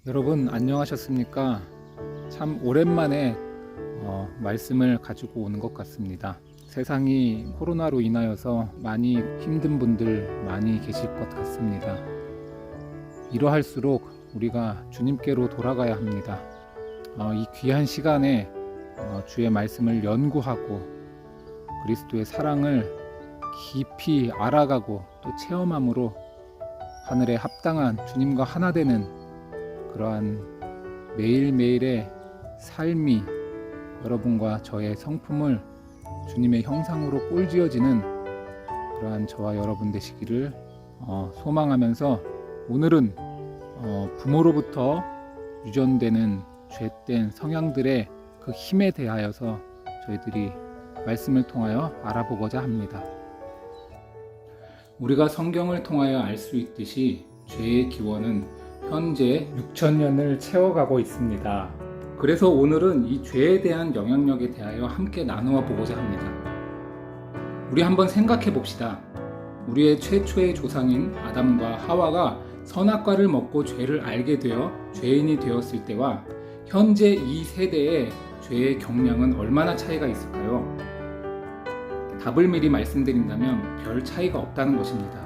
여러분 안녕하셨습니까? 참 오랜만에 말씀을 가지고 오는 것 같습니다. 세상이 코로나로 인하여서 많이 힘든 분들 많이 계실 것 같습니다. 이러할수록 우리가 주님께로 돌아가야 합니다. 이 귀한 시간에 주의 말씀을 연구하고 그리스도의 사랑을 깊이 알아가고 또 체험함으로 하늘에 합당한 주님과 하나 되는 그러한 매일매일의 삶이 여러분과 저의 성품을 주님의 형상으로 꼴지어지는 그러한 저와 여러분 되시기를 소망하면서 오늘은 부모로부터 유전되는 죄된 성향들의 그 힘에 대하여서 저희들이 말씀을 통하여 알아보고자 합니다. 우리가 성경을 통하여 알 수 있듯이 죄의 기원은 현재 6,000년을 채워가고 있습니다. 그래서 오늘은 이 죄에 대한 영향력에 대하여 함께 나누어 보고자 합니다. 우리 한번 생각해 봅시다. 우리의 최초의 조상인 아담과 하와가 선악과를 먹고 죄를 알게 되어 죄인이 되었을 때와 현재 이 세대의 죄의 경량은 얼마나 차이가 있을까요? 답을 미리 말씀드린다면 별 차이가 없다는 것입니다.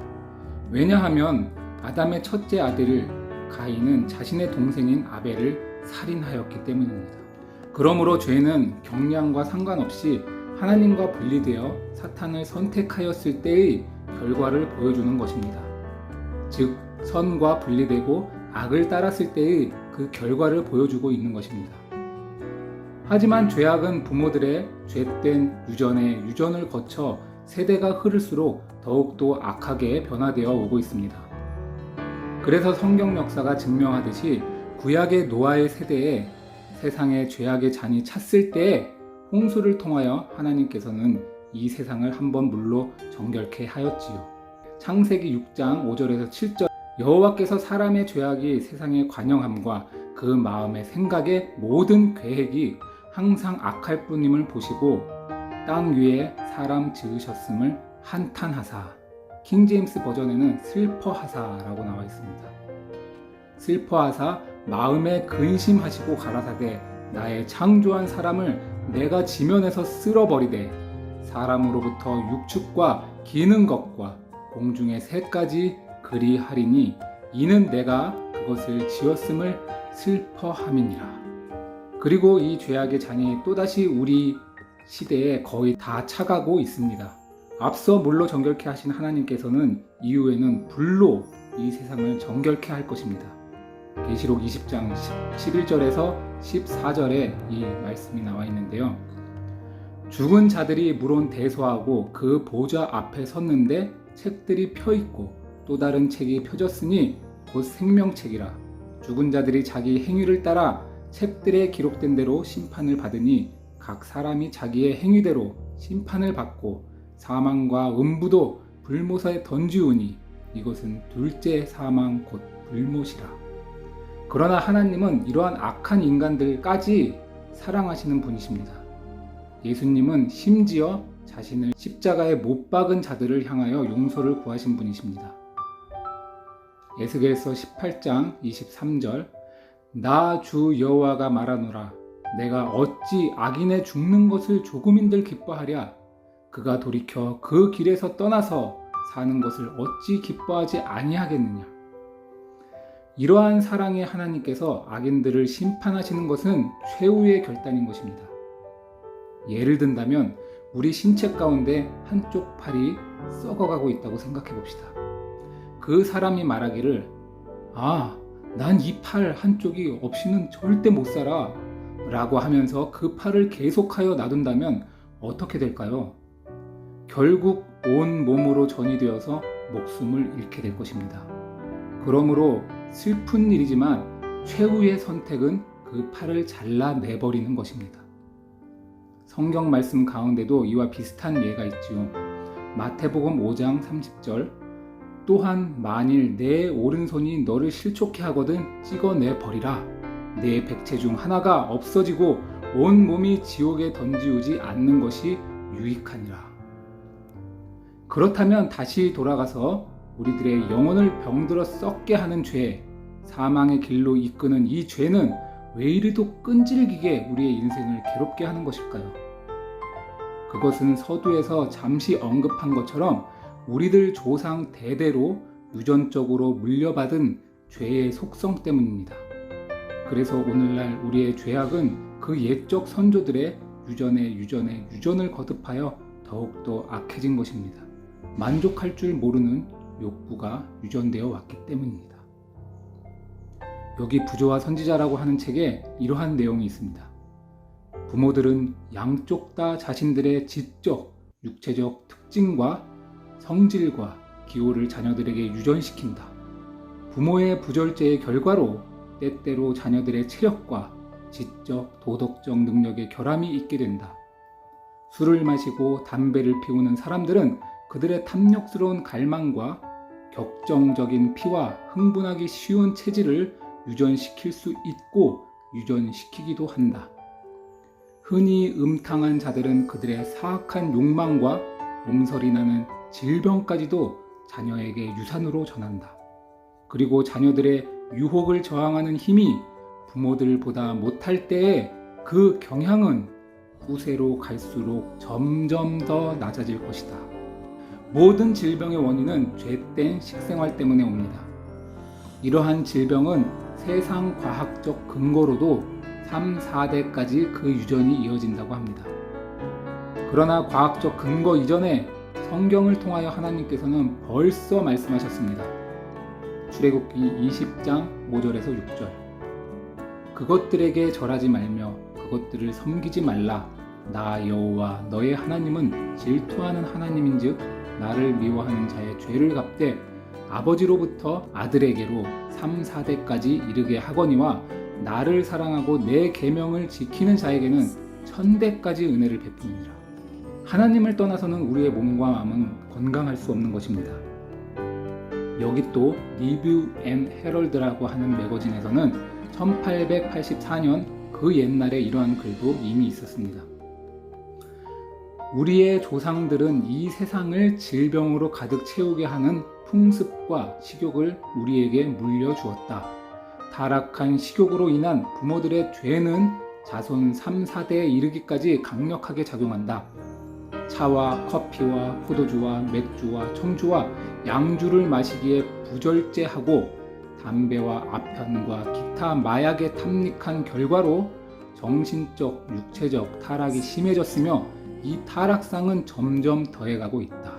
왜냐하면 아담의 첫째 아들 가인은 자신의 동생인 아벨을 살인하였기 때문입니다. 그러므로 죄는 경량과 상관없이 하나님과 분리되어 사탄을 선택하였을 때의 결과를 보여주는 것입니다. 즉 선과 분리되고 악을 따랐을 때의 그 결과를 보여주고 있는 것입니다. 하지만 죄악은 부모들의 죄된 유전을 거쳐 세대가 흐를수록 더욱더 악하게 변화되어 오고 있습니다. 그래서 성경 역사가 증명하듯이 구약의 노아의 세대에 세상에 죄악의 잔이 찼을 때에 홍수를 통하여 하나님께서는 이 세상을 한번 물로 정결케 하였지요. 창세기 6장 5절에서 7절 여호와께서 사람의 죄악이 세상에 관영함과 그 마음의 생각의 모든 계획이 항상 악할 뿐임을 보시고 땅 위에 사람 지으셨음을 한탄하사. 킹제임스 버전에는 슬퍼하사라고 나와 있습니다. 슬퍼하사 마음에 근심하시고 가라사대 나의 창조한 사람을 내가 지면에서 쓸어버리되 사람으로부터 육축과 기는 것과 공중의 새까지 그리하리니 이는 내가 그것을 지었음을 슬퍼함이니라. 그리고 이 죄악의 잔이 또다시 우리 시대에 거의 다 차가고 있습니다. 앞서 물로 정결케 하신 하나님께서는 이후에는 불로 이 세상을 정결케 할 것입니다. 계시록 20장 11절에서 14절에 이 말씀이 나와 있는데요. 죽은 자들이 물론 대소하고 그 보좌 앞에 섰는데 책들이 펴있고 또 다른 책이 펴졌으니 곧 생명책이라. 죽은 자들이 자기 행위를 따라 책들에 기록된 대로 심판을 받으니 각 사람이 자기의 행위대로 심판을 받고 사망과 음부도 불못에 던지우니 이것은 둘째 사망 곧 불못이라. 그러나 하나님은 이러한 악한 인간들까지 사랑하시는 분이십니다. 예수님은 심지어 자신을 십자가에 못 박은 자들을 향하여 용서를 구하신 분이십니다. 에스겔서 18장 23절 나 주 여호와가 말하노라 내가 어찌 악인의 죽는 것을 조금인들 기뻐하랴 그가 돌이켜 그 길에서 떠나서 사는 것을 어찌 기뻐하지 아니하겠느냐. 이러한 사랑의 하나님께서 악인들을 심판하시는 것은 최후의 결단인 것입니다. 예를 든다면 우리 신체 가운데 한쪽 팔이 썩어가고 있다고 생각해 봅시다. 그 사람이 말하기를 난 이 팔 한쪽이 없이는 절대 못 살아 라고 하면서 그 팔을 계속하여 놔둔다면 어떻게 될까요? 결국 온 몸으로 전이 되어서 목숨을 잃게 될 것입니다. 그러므로 슬픈 일이지만 최후의 선택은 그 팔을 잘라내버리는 것입니다. 성경 말씀 가운데도 이와 비슷한 예가 있지요. 마태복음 5장 30절 또한 만일 내 오른손이 너를 실족해 하거든 찍어내 버리라. 내 백체 중 하나가 없어지고 온 몸이 지옥에 던지우지 않는 것이 유익하니라. 그렇다면 다시 돌아가서 우리들의 영혼을 병들어 썩게 하는 죄, 사망의 길로 이끄는 이 죄는 왜 이리도 끈질기게 우리의 인생을 괴롭게 하는 것일까요? 그것은 서두에서 잠시 언급한 것처럼 우리들 조상 대대로 유전적으로 물려받은 죄의 속성 때문입니다. 그래서 오늘날 우리의 죄악은 그 옛적 선조들의 유전을 거듭하여 더욱더 악해진 것입니다. 만족할 줄 모르는 욕구가 유전되어 왔기 때문입니다. 여기 부조와 선지자라고 하는 책에 이러한 내용이 있습니다. 부모들은 양쪽 다 자신들의 지적, 육체적 특징과 성질과 기호를 자녀들에게 유전시킨다. 부모의 부절제의 결과로 때때로 자녀들의 체력과 지적, 도덕적 능력에 결함이 있게 된다. 술을 마시고 담배를 피우는 사람들은 그들의 탐욕스러운 갈망과 격정적인 피와 흥분하기 쉬운 체질을 유전시킬 수 있고 유전시키기도 한다. 흔히 음탕한 자들은 그들의 사악한 욕망과 몸서리 나는 질병까지도 자녀에게 유산으로 전한다. 그리고 자녀들의 유혹을 저항하는 힘이 부모들보다 못할 때에 그 경향은 후세로 갈수록 점점 더 낮아질 것이다. 모든 질병의 원인은 죄된 식생활 때문에 옵니다. 이러한 질병은 세상 과학적 근거로도 3, 4대까지 그 유전이 이어진다고 합니다. 그러나 과학적 근거 이전에 성경을 통하여 하나님께서는 벌써 말씀하셨습니다. 출애굽기 20장 5절에서 6절. 그것들에게 절하지 말며 그것들을 섬기지 말라. 나 여호와 너의 하나님은 질투하는 하나님인즉 나를 미워하는 자의 죄를 갚되 아버지로부터 아들에게로 3, 4대까지 이르게 하거니와 나를 사랑하고 내 계명을 지키는 자에게는 1000대까지 은혜를 베푸니라. 하나님을 떠나서는 우리의 몸과 마음은 건강할 수 없는 것입니다. 여기 또 리뷰 앤 헤럴드라고 하는 매거진에서는 1884년 그 옛날에 이러한 글도 이미 있었습니다. 우리의 조상들은 이 세상을 질병으로 가득 채우게 하는 풍습과 식욕을 우리에게 물려주었다. 타락한 식욕으로 인한 부모들의 죄는 자손 3, 4대에 이르기까지 강력하게 작용한다. 차와 커피와 포도주와 맥주와 청주와 양주를 마시기에 부절제하고 담배와 아편과 기타 마약에 탐닉한 결과로 정신적, 육체적 타락이 심해졌으며 이 타락상은 점점 더해가고 있다.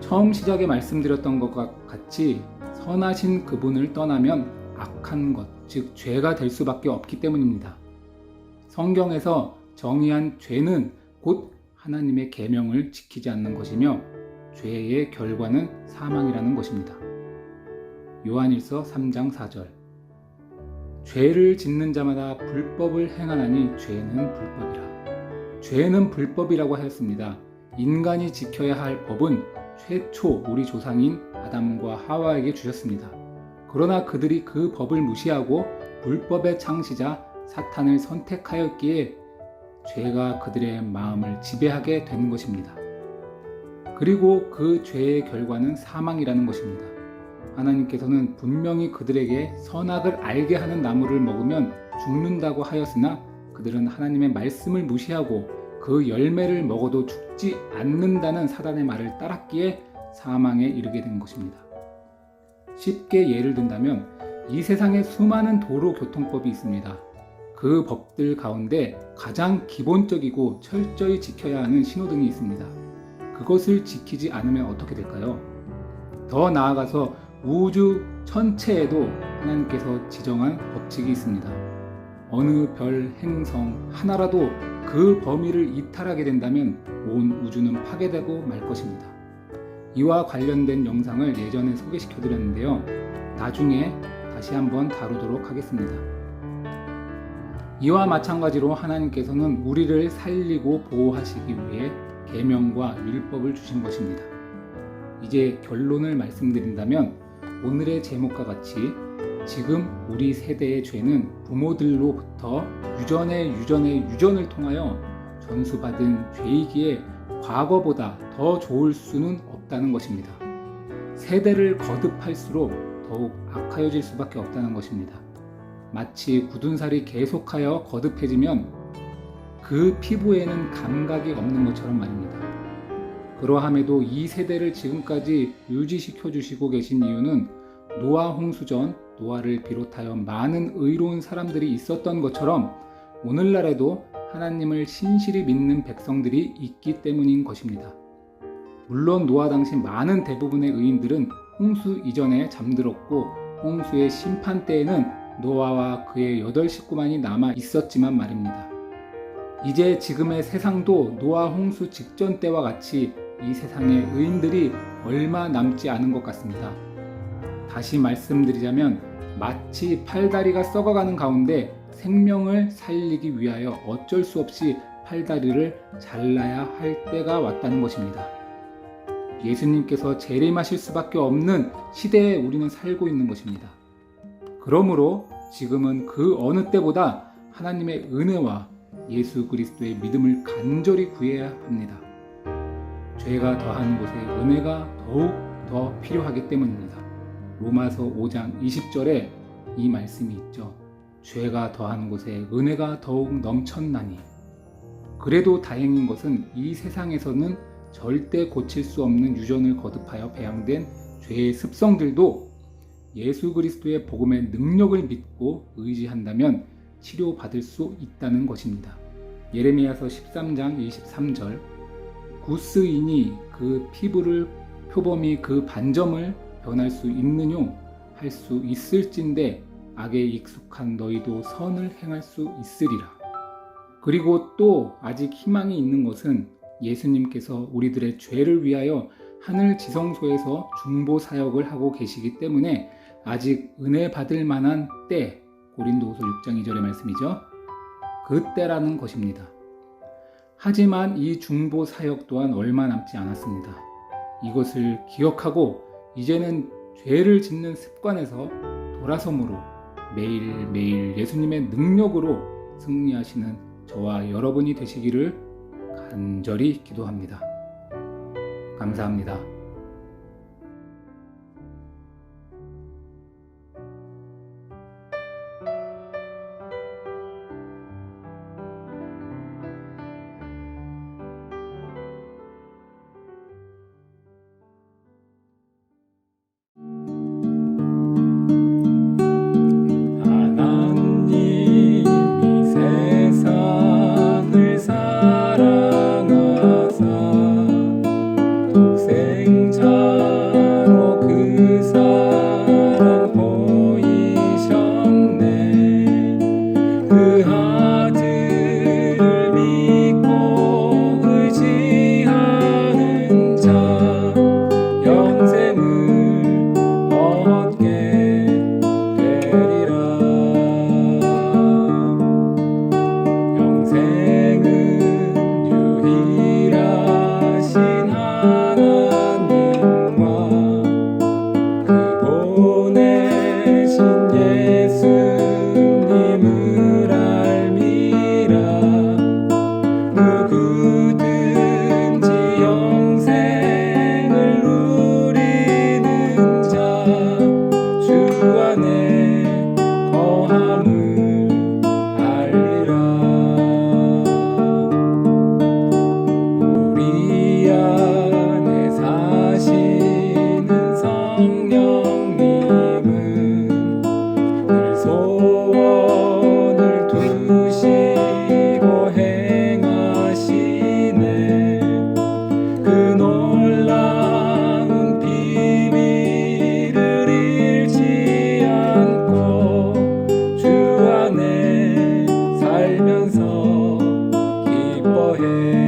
처음 시작에 말씀드렸던 것과 같이 선하신 그분을 떠나면 악한 것, 즉 죄가 될 수밖에 없기 때문입니다. 성경에서 정의한 죄는 곧 하나님의 계명을 지키지 않는 것이며 죄의 결과는 사망이라는 것입니다. 요한일서 3장 4절. 죄를 짓는 자마다 불법을 행하나니 죄는 불법이라. 죄는 불법이라고 하였습니다. 인간이 지켜야 할 법은 최초 우리 조상인 아담과 하와에게 주셨습니다. 그러나 그들이 그 법을 무시하고 불법의 창시자 사탄을 선택하였기에 죄가 그들의 마음을 지배하게 된 것입니다. 그리고 그 죄의 결과는 사망이라는 것입니다. 하나님께서는 분명히 그들에게 선악을 알게 하는 나무를 먹으면 죽는다고 하였으나 그들은 하나님의 말씀을 무시하고 그 열매를 먹어도 죽지 않는다는 사단의 말을 따랐기에 사망에 이르게 된 것입니다. 쉽게 예를 든다면 이 세상에 수많은 도로 교통법이 있습니다. 그 법들 가운데 가장 기본적이고 철저히 지켜야 하는 신호등이 있습니다. 그것을 지키지 않으면 어떻게 될까요? 더 나아가서 우주 전체에도 하나님께서 지정한 법칙이 있습니다. 어느 별, 행성 하나라도 그 범위를 이탈하게 된다면 온 우주는 파괴되고 말 것입니다. 이와 관련된 영상을 예전에 소개시켜 드렸는데요. 나중에 다시 한번 다루도록 하겠습니다. 이와 마찬가지로 하나님께서는 우리를 살리고 보호하시기 위해 계명과 율법을 주신 것입니다. 이제 결론을 말씀드린다면 오늘의 제목과 같이 지금 우리 세대의 죄는 부모들로부터 유전을 통하여 전수받은 죄이기에 과거보다 더 좋을 수는 없다는 것입니다. 세대를 거듭할수록 더욱 악하여질 수밖에 없다는 것입니다. 마치 굳은 살이 계속하여 거듭해지면 그 피부에는 감각이 없는 것처럼 말입니다. 그러함에도 이 세대를 지금까지 유지시켜 주시고 계신 이유는 노아 홍수 전 노아를 비롯하여 많은 의로운 사람들이 있었던 것처럼 오늘날에도 하나님을 신실히 믿는 백성들이 있기 때문인 것입니다. 물론 노아 당시 많은 대부분의 의인들은 홍수 이전에 잠들었고 홍수의 심판 때에는 노아와 그의 8 식구만이 남아 있었지만 말입니다. 이제 지금의 세상도 노아 홍수 직전 때와 같이 이 세상에 의인들이 얼마 남지 않은 것 같습니다. 다시 말씀드리자면 마치 팔다리가 썩어가는 가운데 생명을 살리기 위하여 어쩔 수 없이 팔다리를 잘라야 할 때가 왔다는 것입니다. 예수님께서 재림하실 수밖에 없는 시대에 우리는 살고 있는 것입니다. 그러므로 지금은 그 어느 때보다 하나님의 은혜와 예수 그리스도의 믿음을 간절히 구해야 합니다. 죄가 더한 곳에 은혜가 더욱 더 필요하기 때문입니다. 로마서 5장 20절에 이 말씀이 있죠. 죄가 더한 곳에 은혜가 더욱 넘쳤나니. 그래도 다행인 것은 이 세상에서는 절대 고칠 수 없는 유전을 거듭하여 배양된 죄의 습성들도 예수 그리스도의 복음의 능력을 믿고 의지한다면 치료받을 수 있다는 것입니다. 예레미야서 13장 23절 구스인이 그 피부를 표범이 그 반점을 변할 수 있느뇨 할 수 있을진데 악에 익숙한 너희도 선을 행할 수 있으리라. 그리고 또 아직 희망이 있는 것은 예수님께서 우리들의 죄를 위하여 하늘 지성소에서 중보 사역을 하고 계시기 때문에 아직 은혜 받을 만한 때, 고린도후서 6장 2절의 말씀이죠. 그때라는 것입니다. 하지만 이 중보 사역 또한 얼마 남지 않았습니다. 이것을 기억하고 이제는 죄를 짓는 습관에서 돌아섬으로 매일매일 예수님의 능력으로 승리하시는 저와 여러분이 되시기를 간절히 기도합니다. 감사합니다. 살면서 기뻐해